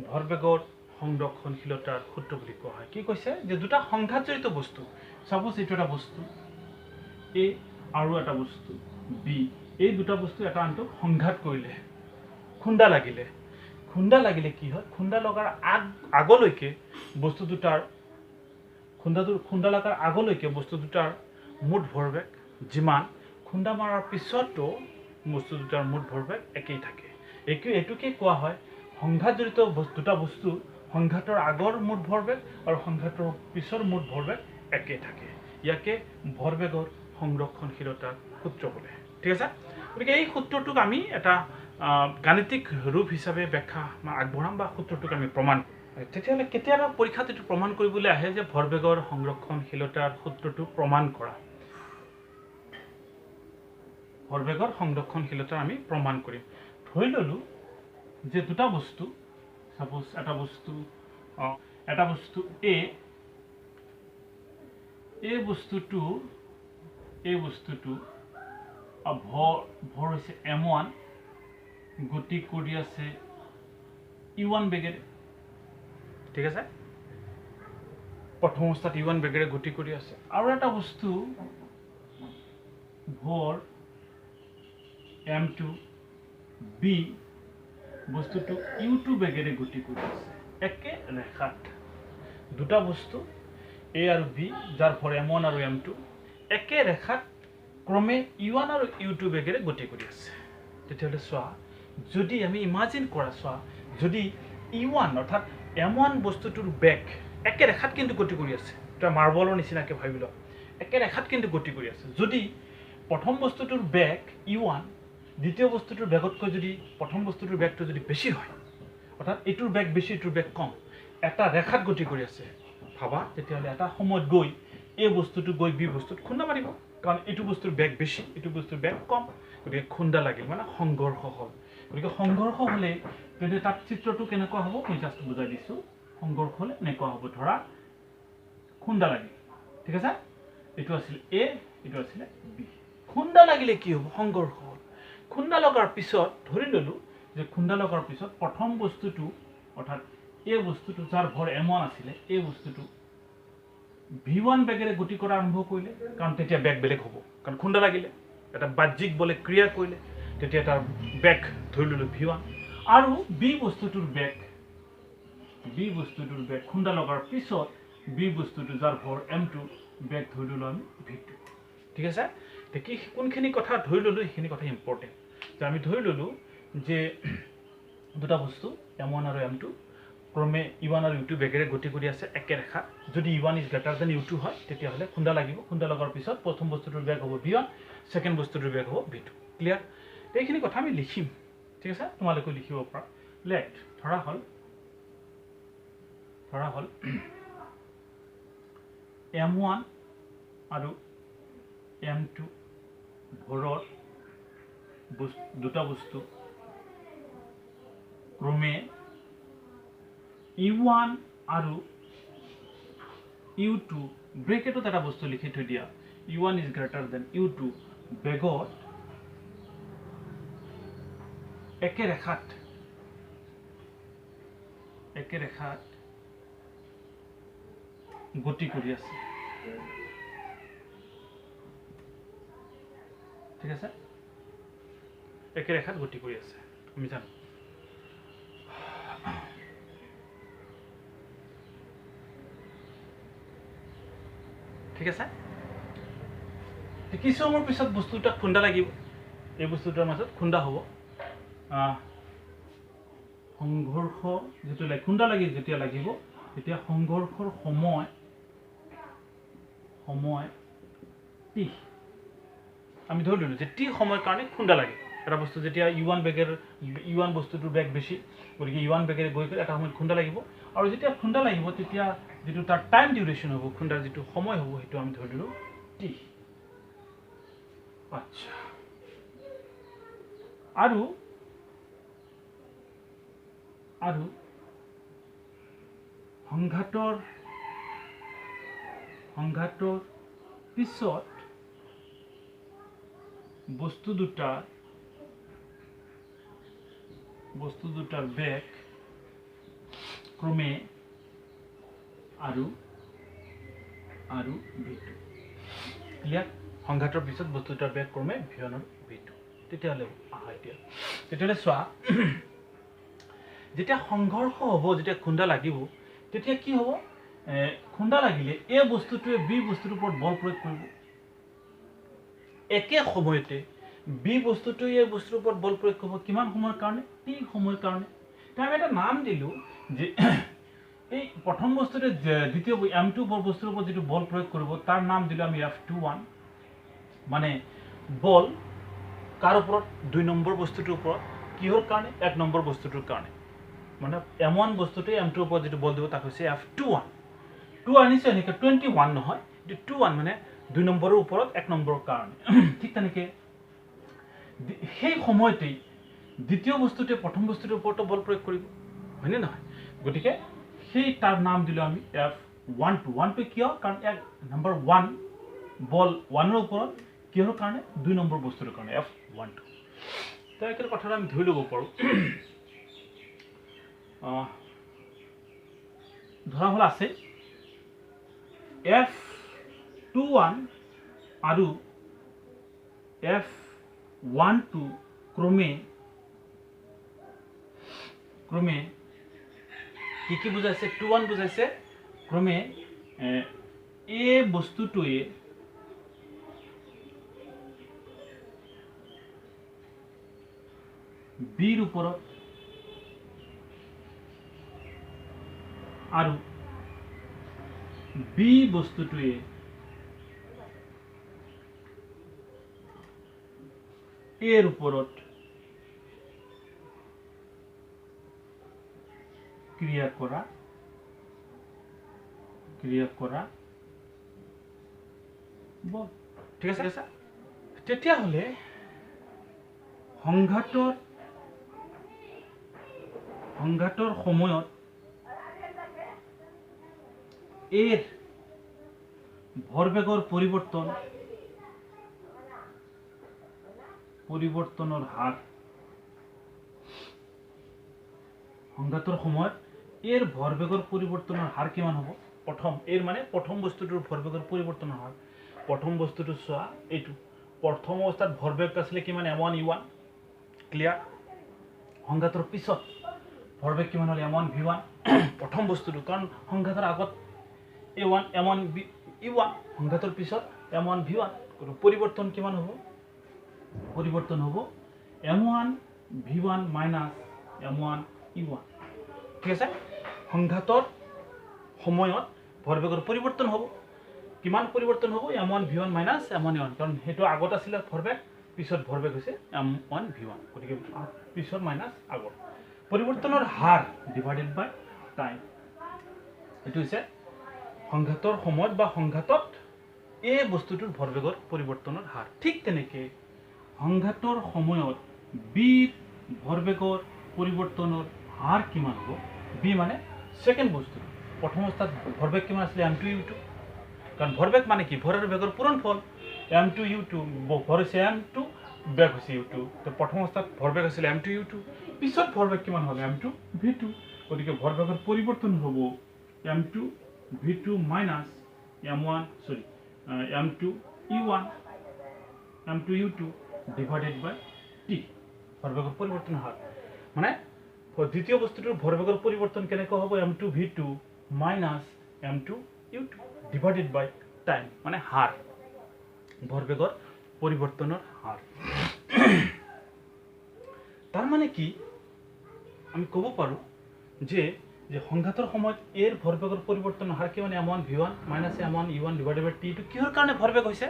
ভৰবেগৰ সংৰক্ষণশীলতাৰ সূত্ৰ বুলি কোৱা হয় কি কৈছে যে দুটা সংঘাত জড়িত বস্তু সাপোজ এইটো এটা বস্তু এ আৰু এটা বস্তু বি এই দুটা বস্তু এটা আনটো সংঘাত কৰিলে খুন্দা লাগিলে কি হয় খুন্দা লগাৰ আগলৈকে বস্তু দুটাৰ মুঠ ভৰবেগ যিমান খুন্দা মাৰাৰ পিছতো বস্তু দুটাৰ মুঠ ভৰবেগ একেই থাকে এইটোকে কোৱা হয় সংঘাত জড়িত দুটা বস্তু সংঘাতৰ আগৰ মুঠ ভৰবেগ আৰু সংঘাতৰ পিছৰ মুঠ ভৰবেগ একেই থাকে ইয়াকে ভৰবেগৰ সংৰক্ষণশীলতাৰ সূত্ৰ বোলে ঠিক আছে গতিকে এই সূত্ৰটোক আমি এটা গাণিতিক ৰূপ হিচাপে ব্যাখ্যা আগবঢ়াম বা সূত্ৰটোক আমি প্ৰমাণ তেতিয়াহ'লে কেতিয়াবা পৰীক্ষাত এইটো প্ৰমাণ কৰিবলৈ আহে যে ভৰবেগৰ সংৰক্ষণশীলতাৰ সূত্ৰটো প্ৰমাণ কৰা ভৰবেগৰ সংৰক্ষণশীলতা আমি প্ৰমাণ কৰিম ধৰি ললো যে দুটা বস্তু সাপোজ এটা বস্তু এই বস্তুটো ভৰ হৈছে m1 গতি কৰি আছে e1 বেগেৰে ঠিক আছে প্ৰথম অৱস্থাত e1 বেগেৰে গতি কৰি আছে আৰু এটা বস্তু ভৰ m2 b বস্তুটো u2 বেগেৰে গতি কৰি আছে একে ৰেখাত দুটা বস্তু a আৰু b যাৰ ভৰ m1 আৰু m2 একে ৰেখাত ক্ৰমে e1 আৰু u2 বেগেৰে গতি কৰি আছে তেতিয়াহ'লে চোৱা যদি আমি ইমাজিন কৰা চোৱা যদি e1 অৰ্থাৎ m1 বস্তুটোৰ বেগ একে ৰেখাত কিন্তু গতি কৰি আছে এটা মাৰ্বলৰ নিচিনাকৈ ভাবি লওক একে ৰেখাত কিন্তু গতি কৰি আছে যদি প্ৰথম বস্তুটোৰ বেগ e1 দ্বিতীয় বস্তুটোৰ বেগতকৈ যদি প্ৰথম বস্তুটোৰ বেগটো যদি বেছি হয় অৰ্থাৎ এইটোৰ বেগ বেছি এইটোৰ বেগ কম এটা ৰেখাত গতি কৰি আছে ভাবা তেতিয়াহ'লে এটা সময়ত গৈ এই বস্তুটো গৈ বি বস্তুত খুন্দা মাৰিব কাৰণ এইটো বস্তুৰ বেগ বেছি এইটো বস্তুৰ বেগ কম গতিকে খুন্দা লাগিল মানে সংঘৰ্ষ হ'ল গতিকে সংঘৰ্ষ হ'লে তেন্তে তাত চিত্ৰটো কেনেকুৱা হ'ব মই জাষ্ট বুজাই দিছোঁ সংঘৰ্ষ হ'লে এনেকুৱা হ'ব ধৰা খুন্দা লাগিল ঠিক আছে এইটো আছিল এ এইটো আছিল বি খুন্দা লাগিলে কি হ'ব সংঘৰ্ষ হ'ল খুন্দা লগাৰ পিছত ধৰি ললো যে খুন্দা লগাৰ পিছত প্ৰথম বস্তুটো অৰ্থাৎ এই বস্তুটো যাৰ ভৰ m1 আছিলে এই বস্তুটো v1 বেগেৰে গতি কৰা আৰম্ভ কৰিলে কাৰণ তেতিয়া বেগ বেলেগ হ'ব কাৰণ খুন্দা লাগিলে এটা বাহ্যিক বলে ক্ৰিয়া কৰিলে তেতিয়া তাৰ বেগ ধৰি ললো v1 আৰু বি বস্তুটোৰ বেগ খুন্দা লগাৰ পিছত বি বস্তুটো যাৰ ভৰ m2 বেগ ধৰি ললো আমি v2 ঠিক আছে দেখি কোনখিনি কথা ধৰি ললো এইখিনি কথা ইম্পৰ্টেণ্ট যে আমি ধৰি ললো যে দুটা বস্তু m1 আৰু m2 ক্ৰমে e1 আৰু u2 বেগেৰে গতি কৰি আছে একে ৰেখাত যদি e1 is greater than u2 হয় তেতিয়াহ'লে খুন্দা লাগিব খুন্দা লগাৰ পিছত প্ৰথম বস্তুটোৰ বেগ হ'ব v1 সেকেন্ড বস্তুটোৰ বেগ হ'ব v2 ক্লিয়াৰ এইখিনি কথা আমি লিখিম ঠিক আছে তোমালোকে লিখিব পাৰা লেট ধৰা হ'ল m1 আৰু m2 ভৰৰ দুটা বস্তু ক্ৰমে e1 আৰু u2 ব্ৰেকেটত এটা বস্তু লিখি থৈ দিয়া e1 is greater than u2 বেগত একে ৰেখাত গতি কৰি আছে ঠিক আছে একে ৰেখাত গতি কৰি আছে আমি জানো ঠিক আছে কিছু সময়ৰ পিছত বস্তুটা খুন্দা লাগিব এই বস্তুটাৰ মাজত খুন্দা হ'ব সংঘৰ্ষ যেটো খুন্দা লাগি যেতিয়া লাগিব তেতিয়া সংঘৰ্ষৰ সময় টি আমি ধৰি ললো যে টি সময়ৰ কাৰণে খুন্দা লাগে এটা বস্তু যেতিয়া u1 বেগেৰ u1 বস্তুটোৰ বেগ বেছি গতিকে u1 বেগেৰে গৈ এটা সময়ত খুন্দা লাগিব আৰু যেতিয়া খুন্দা লাগিব তেতিয়া যেটো তাৰ টাইম ডিউৰেচন হ'ব খুন্দাৰ যেটো সময় হ'ব হেতু আমি ধৰি ললো টি আচ্ছা আৰু সংঘাতৰ পিছত বস্তু দুটাৰ বেগ ক্ৰমে আৰু v2 ক্লিয়াৰ সংঘাতৰ পিছত বস্তু দুটাৰ বেগ ক্ৰমে v1 আৰু v2 তেতিয়াহ'লে তেতিয়াহ'লে চোৱা যেতিয়া সংঘৰ্ষ হ'ব যেতিয়া খুন্দা লাগিব তেতিয়া কি হ'ব খুন্দা লাগিলে এই বস্তুটোৱে বি বস্তুটোৰ ওপৰত বল প্ৰয়োগ কৰিব একে সময়তে বি বস্তুটোৱে এই বস্তুৰ ওপৰত বল প্ৰয়োগ কৰিব কিমান সময়ৰ কাৰণে টি সময়ৰ কাৰণে তাই আমি এটা নাম দিলো যে এই প্ৰথম বস্তুতে দ্বিতীয় m2 বস্তুৰ ওপৰত যেটো বল প্ৰয়োগ কৰিব তাৰ নাম দিলো আমি f21 মানে বল কাৰ ওপৰত 2 নম্বৰ বস্তুটোৰ ওপৰত কিহৰ কাৰণে 1 নম্বৰ বস্তুটোৰ কাৰণে মানে m1 বস্তুটোৱে m2 ওপৰত যেটো বল দিব তাক হৈছে f21 2 আনিছে এনেকে 21 নহয় এটো 21 মানে 2 নম্বৰৰ ওপৰত 1 নম্বৰৰ কাৰণে ঠিক তেনেকে সেই সময়তে দ্বিতীয় বস্তুটোৱে প্ৰথম বস্তুটোৰ ওপৰত বল প্ৰয়োগ কৰিব হয়নে নহয় গতিকে সেই তাৰ নাম দিলো আমি f12 1 কিয় কাৰণ এক নম্বৰ 1 বল 1 ৰ ওপৰত কিহৰ কাৰণে 2 নম্বৰ বস্তুৰ কাৰণে f12 তো একেৰ কথাটো আমি ধৰি ল'ব পাৰো ধৰা হল আছে f21 আৰু f12 ক্ৰমে কি বুজাইছে 21 বুজাইছে ক্ৰমে এ বস্তুটোৱে বিৰ ওপৰত আৰু বি বস্তুটোৱে এৰ ওপৰত ক্ৰিয়া কৰা বল ঠিক আছে তেতিয়া হলে সংঘাতৰ সময়ত এৰ ভৰবেগৰ পৰিৱৰ্তনৰ হাৰ সংঘাতৰ সময়ত এৰ ভৰবেগৰ পৰিৱৰ্তনৰ হাৰ কিমান হ'ব প্ৰথম এৰ মানে প্ৰথম বস্তুটোৰ ভৰবেগৰ পৰিৱৰ্তনৰ হাৰ প্ৰথম বস্তুটো চোৱা এইটো প্ৰথম অৱস্থাত ভৰবেগ আছিল কিমান m1 u1 ক্লিয়াৰ সংঘাতৰ পিছত ভৰবেগ কিমান হ'ল m1 v1 প্ৰথম বস্তুটো কাৰণ সংঘাতৰ আগত a1 m1 e1 সংঘাতৰ পিছত m1 v1 পৰিৱৰ্তন কিমান হ'ব m1 v1 minus m1 e1 ঠিক আছে সংঘাতৰ সময়ত ভৰবেগৰ পৰিৱৰ্তন হ'ব কিমান পৰিৱৰ্তন হ'ব m1 v1 minus m1 e1 কাৰণ হেতু আগত আছিল ভৰবেগ পিছত ভৰবেগ হৈছে m1 v1 গতিকে পিছত মাইনাস আগত পৰিৱৰ্তনৰ হাৰ ডিভাইডেড বাই টাইম এটো হৈছে সংঘাতৰ সময়ত বা সংঘাতত এই বস্তুটোৰ ভৰবেগৰ পৰিৱৰ্তনৰ হাৰ ঠিক তেনেকে সংঘাতৰ সময়ত বিৰ ভৰবেগৰ পৰিৱৰ্তনৰ হাৰ কিমান হ'ব বি মানে সেকেন্ড বস্তু প্ৰথম অৱস্থাত ভৰবেগ কিমান আছিল m2 u2 কাৰণ ভৰবেগ মানে কি ভৰেৰ বেগৰ পূৰণফল m2 u2 ভৰ হৈছে m2 বেগ হৈছে u2 তো প্ৰথম অৱস্থাত ভৰবেগ আছিল m2 u2 পিছত ভৰবেগ কিমান হ'ব m2 v2 গতিকে ভৰবেগৰ পৰিৱৰ্তন হ'ব m2 v2 minus m2 u1 m2 u2 divided by t ভৰবেগৰ পৰিৱৰ্তনৰ হাৰ মানে দ্বিতীয় বস্তুটোৰ ভৰবেগৰ পৰিৱৰ্তন কেনেকৈ হ'ব m2 v2 minus m2 u2 divided by time মানে হাৰ ভৰবেগৰ পৰিৱৰ্তনৰ হাৰ তাৰ মানে কি আমি ক'ব পাৰো যে সংঘাতৰ সময়ত এৰ ভৰবেগৰ পৰিৱৰ্তনৰ হাৰ কি মানে m1 v1 minus m1 u1 divided by t টো কিহৰ কাৰণে ভৰবেগ হৈছে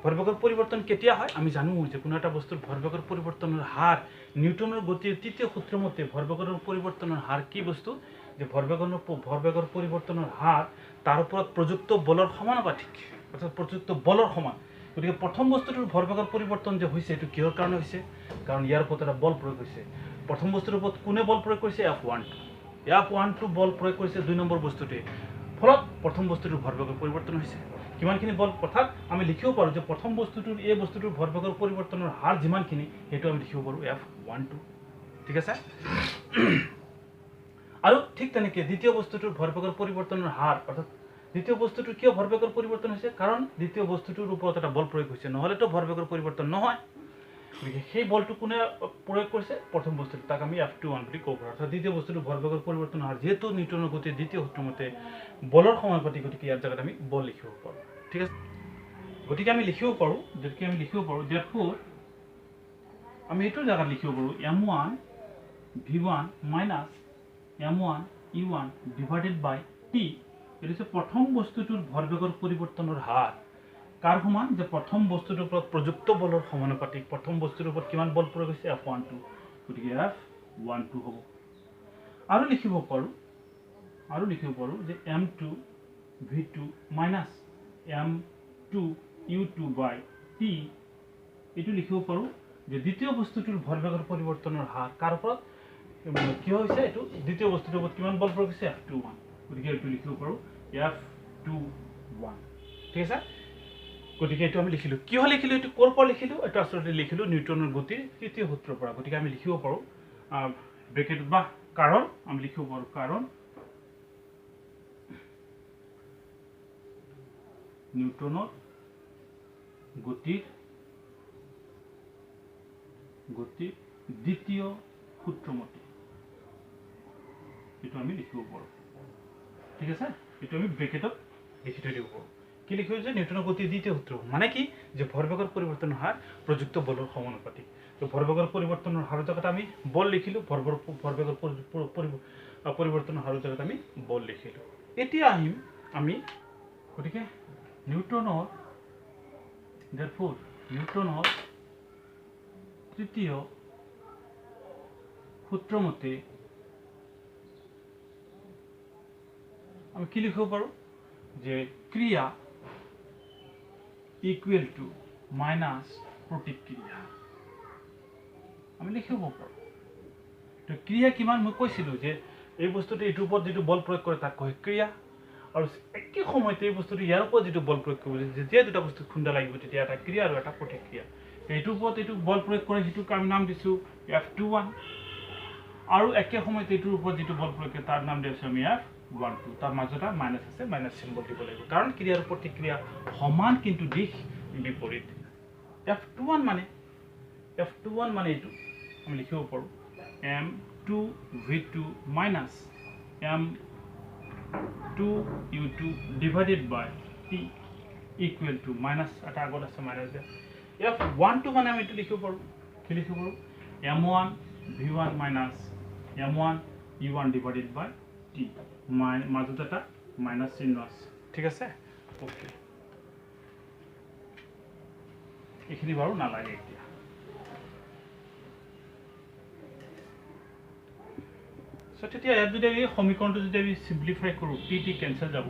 ভৰবেগৰ পৰিৱৰ্তন কেতিয়া হয় আমি জানো যে কোনো এটা বস্তুৰ ভৰবেগৰ পৰিৱৰ্তনৰ হাৰ নিউটনৰ গতিৰ তৃতীয় সূত্ৰ মতে ভৰবেগৰ পৰিৱৰ্তনৰ হাৰ কি বস্তু যে ভৰবেগৰ পৰিৱৰ্তনৰ হাৰ তাৰ ওপৰত প্ৰযুক্ত বলৰ সমানুপাতিক অৰ্থাৎ প্ৰযুক্ত বলৰ সমান গতিকে প্ৰথম বস্তুটোৰ ভৰবেগৰ পৰিৱৰ্তন যে হৈছে এটো কিহৰ কাৰণে হৈছে কাৰণ ইয়াৰ ওপৰত এটা বল প্ৰয়োগ হৈছে প্ৰথম বস্তুৰ ওপৰত কোনে বল প্ৰয়োগ কৰিছে F12 বল প্ৰয়োগ কৰিছে দুই নম্বৰ বস্তুটোৱে ফলত প্ৰথম বস্তুটোৰ ভৰবেগৰ পৰিৱৰ্তন হৈছে কিমানখিনি বল অৰ্থাৎ আমি লিখিব পাৰো যে প্ৰথম বস্তুটোৰ এই বস্তুটোৰ ভৰবেগৰ পৰিৱৰ্তনৰ হাৰ যিমানখিনি হেতু আমি লিখিব পাৰো F12 ঠিক আছে আৰু ঠিক তেনেকৈ দ্বিতীয় বস্তুটোৰ ভৰবেগৰ পৰিৱৰ্তনৰ হাৰ অৰ্থাৎ দ্বিতীয় বস্তুটোৰ কিয় ভৰবেগৰ পৰিৱৰ্তন হৈছে কাৰণ দ্বিতীয় বস্তুটোৰ ওপৰত এটা বল প্ৰয়োগ হৈছে নহলেতো ভৰবেগৰ পৰিৱৰ্তন নহয় গতিকে সেই বলটো কোনে প্ৰয়োগ কৰিছে প্ৰথম বস্তুটো তাক আমি F21 বুলি ক'ব পাৰোঁ অৰ্থাৎ দ্বিতীয় বস্তুটোৰ ভৰবেগৰ পৰিৱৰ্তন হাৰ যেহেতু নিউটনৰ গতিৰ দ্বিতীয় সূত্ৰমতে বলৰ সমানুপাতিক গতিকে ইয়াৰ জায়গাত আমি বল লিখিব পাৰোঁ ঠিক আছে গতিকে আমি লিখিব পাৰোঁ therefore আমি এইটো জায়গাত লিখিব পাৰোঁ m1 v1 minus m1 u1 divided by t এটো হচ্ছে প্ৰথম বস্তুটোৰ ভৰবেগৰ পৰিৱৰ্তনৰ হাৰ কাৰ সমান যে প্ৰথম বস্তুটোৰ ওপৰত প্ৰযুক্ত বলৰ সমানুপাতিক প্ৰথম বস্তুটোৰ ওপৰত কিমান বল প্ৰয়োগ হৈছে F12 গতিকে F12 হ'ব আৰু লিখিব পাৰোঁ যে m2 v2 minus m2 u2 by t এটো লিখিব পাৰোঁ যে দ্বিতীয় বস্তুটোৰ ভৰবেগৰ পৰিৱৰ্তনৰ হাৰ কাৰ ওপৰত কি হৈছে এটো দ্বিতীয় বস্তুটোৰ ওপৰত কিমান বল প্ৰয়োগ হৈছে F21 গতিকে এটো লিখিব পাৰোঁ F21 ঠিক আছে গতিকে এটো আমি লিখিলো কিয় লিখিলো এটো কোৰ পৰা লিখিলো এটো আসলে লিখিলো নিউটনৰ গতিৰ তৃতীয় সূত্ৰৰ পৰা গতিকে আমি লিখিব পাৰোঁ ব্ৰেকেট বা কাৰণ আমি লিখিব পাৰোঁ কাৰণ নিউটনৰ গতিৰ দ্বিতীয় সূত্ৰ মতে এটো আমি লিখিব পাৰোঁ ঠিক আছে এটো আমি ব্ৰেকেটত লিখি থৈ দিব পাৰোঁ কি লিখিব যে নিউটনৰ গতিৰ দ্বিতীয় সূত্ৰ মানে কি যে ভৰবেগৰ পৰিৱৰ্তনৰ হাৰ প্ৰযুক্ত বলৰ সমানুপাতিক তো ভৰবেগৰ পৰিৱৰ্তনৰ হাৰৰ জায়গাত আমি বল লিখিলো ভৰবেগৰ পৰিৱৰ্তনৰ হাৰৰ জায়গাত আমি বল লিখিলো এতিয়া আহিম আমি গতিকে নিউটনৰ তৃতীয় সূত্ৰ মতে আমি কি লিখিব পাৰোঁ যে ক্ৰিয়া ইকুৱেল টু মাইনাছ প্ৰতিক্ৰিয়া আমি লিখিব পাৰোঁ তো ক্ৰিয়া কিমান মই কৈছিলোঁ যে এই বস্তুটো এইটোৰ ওপৰত যিটো বল প্ৰয়োগ কৰে তাক কয় ক্ৰিয়া আৰু একে সময়তে এই বস্তুটো ইয়াৰ ওপৰত যিটো বল প্ৰয়োগ কৰিব যেতিয়া দুটা বস্তু খুন্দা লাগিব তেতিয়া এটা ক্ৰিয়া আৰু এটা প্ৰতিক্ৰিয়া এইটোৰ ওপৰত এইটো বল প্ৰয়োগ কৰে সেইটোক আমি নাম দিছোঁ F21 আৰু একে সময়তে এইটোৰ ওপৰত যিটো বল প্ৰয়োগ কৰে তাৰ নাম দিছোঁ আমি F12 তাৰ মাজত মাইনাছ আছে মাইনাছ চিম্বল দিব লাগিব কাৰণ ক্ৰিয়াৰ প্ৰতিক্ৰিয়া সমান কিন্তু দিশ বিপৰীত F21 মানে এইটো আমি লিখিব পাৰোঁ m2 v2 minus m2 u2 divided by t equal to minus এটা আগত আছে মাইনাছ F12 মানে আমি এইটো লিখিব পাৰোঁ কি লিখিব পাৰোঁ m1 v1 minus m1 u1 divided by t মাজত এটা মাইনাছ চিহ্ন আছে ঠিক আছে ওকে এইখিনি বাৰু নালাগে এতিয়া সো তেতিয়া ইয়াত যদি আমি সমীকৰণটো যদি আমি সিম্পলিফাই কৰোঁ টি কেনসেল যাব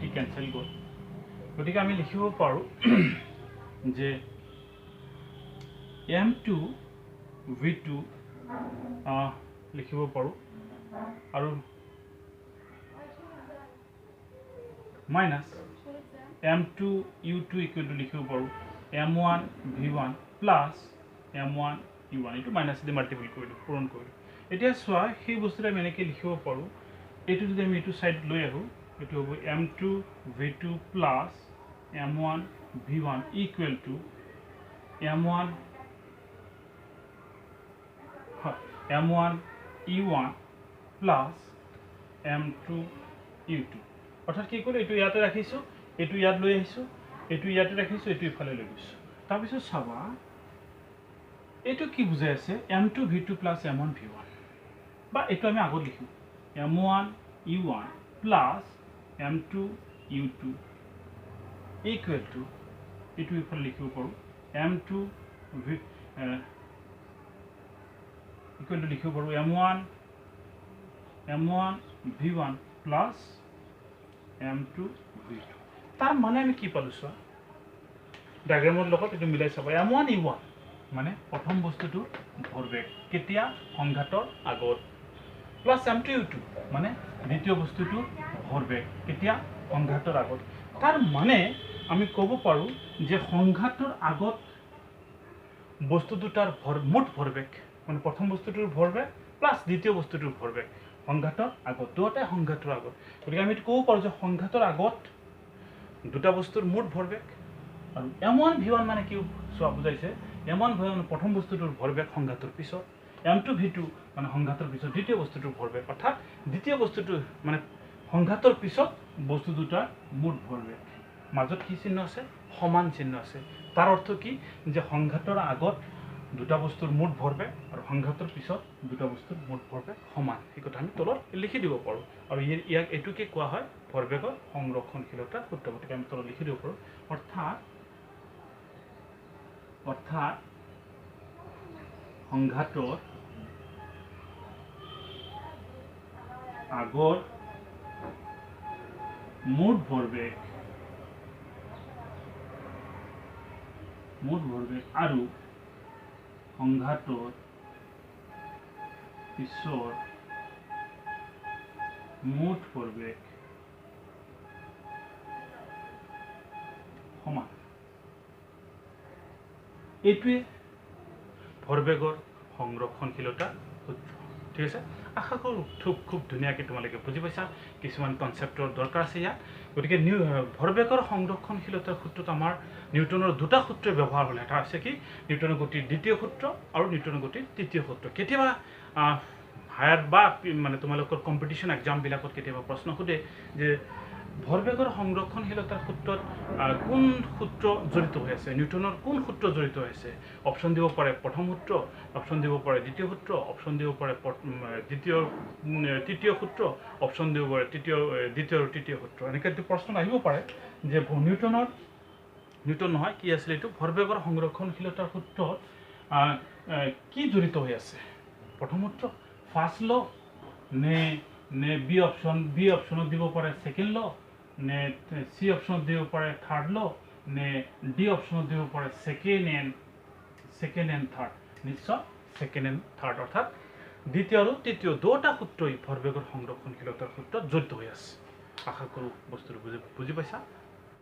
টি কেনসেল গ'ল গতিকে আমি লিখিব পাৰোঁ যে m2 v2 লিখিব পাৰোঁ আৰু minus m2 u2 equal to লিখিব পাৰোঁ m1 v1 plus m1 u1 এইটো মাইনাছ দি মাল্টিপ্লাই কৰিলোঁ পূৰণ কৰিলোঁ এতিয়া চোৱা সেই বস্তুটো আমি এনেকৈ লিখিব পাৰোঁ এইটো যদি আমি এইটো সাইড লৈ আহোঁ এইটো হ'ব m2 v2 plus m1 v1 equal to m1 হয় m1 u1 plus m2 u2 অৰ্থাৎ কি কৰিলোঁ এইটো ইয়াতে ৰাখিছোঁ এইটো ইয়াত লৈ আহিছোঁ এইটো ইয়াতে ৰাখিছোঁ এইটো ইফালে লৈ গৈছোঁ তাৰপিছত চাবা এইটো কি বুজাই আছে m2 v2 plus m1 v1 বা এইটো আমি আগত লিখোঁ m1 u1 plus m2 u2 equal to এইটো ইফালে লিখিব পাৰোঁ m2 v ইকুৱেল টু লিখিব পাৰোঁ m1 v1 plus m2 v2 তাৰ মানে আমি কি পালোঁ চোৱা ডায়াগ্ৰামৰ লগত এইটো মিলাই চাব m1 u1 মানে প্ৰথম বস্তুটো ভৰবেগ কেতিয়া সংঘাতৰ আগত প্লাছ m2 u2 মানে দ্বিতীয় বস্তুটো ভৰবেগ কেতিয়া সংঘাতৰ আগত তাৰ মানে আমি ক'ব পাৰোঁ যে সংঘাতৰ আগত বস্তু দুটাৰ মুঠ ভৰবেগ মানে প্ৰথম বস্তুটোৰ ভৰবেগ প্লাছ দ্বিতীয় বস্তুটোৰ ভৰবেগ সংঘাতৰ আগত দুটাই সংঘাতৰ আগত গতিকে আমি ক'ব পাৰোঁ যে সংঘাতৰ আগত দুটা বস্তুৰ মুঠ ভৰবেগ আৰু m1 v1 মানে কি চোৱা বুজাইছে m1 v1 প্ৰথম বস্তুটোৰ ভৰবেগ সংঘাতৰ পিছত m2 v2 মানে সংঘাতৰ পিছত দ্বিতীয় বস্তুটোৰ ভৰবেগ অৰ্থাৎ দ্বিতীয় বস্তুটো মানে সংঘাতৰ পিছত বস্তু দুটাৰ মুঠ ভৰবেগ মাজত কি চিহ্ন আছে সমান চিহ্ন আছে তাৰ অৰ্থ কি যে সংঘাতৰ আগত দুটা বস্তুৰ মুঠ ভৰবেগ আৰু সংঘাতৰ পিছত দুটা বস্তুৰ মুঠ ভৰবেগ সমান এই কথা আমি তলত লিখি দিব পাৰোঁ আৰু ইয়াক এইটোকে কোৱা হয় ভৰবেগৰ সংৰক্ষণশীলতাৰ সূত্ৰ গতিকে আমি তলত লিখি দিব পাৰোঁ অৰ্থাৎ সংঘাতৰ আগৰ মুঠ ভৰবেগ আৰু সংঘাতৰ পিছৰ মুঠ ভৰবেগ সমান এইটোৱে ভৰবেগৰ সংৰক্ষণশীলতা সূত্ৰ ঠিক আছে আশা কৰোঁ খুব ধুনীয়াকৈ তোমালোকে বুজি পাইছা কিছুমান কনচেপ্টৰ দৰকাৰ আছে ইয়াত গতিকে ভৰবেগৰ সংৰক্ষণশীলতাৰ সূত্ৰত আমাৰ নিউটনৰ দুটা সূত্ৰই ব্যৱহাৰ হ'লে এটা আছে কি নিউটনৰ গতিৰ দ্বিতীয় সূত্ৰ আৰু নিউটনৰ গতিৰ তৃতীয় সূত্ৰ কেতিয়াবা হায়াৰ বা মানে তোমালোকৰ কম্পিটিশ্যন এক্সামবিলাকত কেতিয়াবা প্ৰশ্ন সোধে যে ভৰবেগৰ সংৰক্ষণশীলতাৰ সূত্ৰত কোন সূত্ৰ জড়িত হৈ আছে নিউটনৰ কোন সূত্ৰ জড়িত হৈ আছে অপশ্যন দিব পাৰে প্ৰথম সূত্ৰ অপশ্যন দিব পাৰে দ্বিতীয় সূত্ৰ অপশ্যন দিব পাৰে তৃতীয় সূত্ৰ অপশ্যন দিব পাৰে দ্বিতীয় আৰু তৃতীয় সূত্ৰ এনেকৈ যদি প্ৰশ্ন আহিব পাৰে যে নিউটন নহয় কি আছিলে এইটো ভৰবেগৰ সংৰক্ষণশীলতাৰ সূত্ৰত কি জড়িত হৈ আছে প্ৰথম সূত্ৰ ফাৰ্ষ্ট ল নে বি অপশ্যনত দিব পাৰে ছেকেণ্ড ল নে চি অপশ্যনত দিব পাৰে থাৰ্ড ল নে ডি অপশ্যনত দিব পাৰে ছেকেণ্ড এণ্ড থাৰ্ড নিশ্চয় ছেকেণ্ড এণ্ড থাৰ্ড অৰ্থাৎ দ্বিতীয় আৰু তৃতীয় দুটা সূত্ৰই ভৰবেগৰ সংৰক্ষণশীলতাৰ সূত্ৰত জড়িত হৈ আছে আশা কৰোঁ বস্তুটো বুজি পাইছা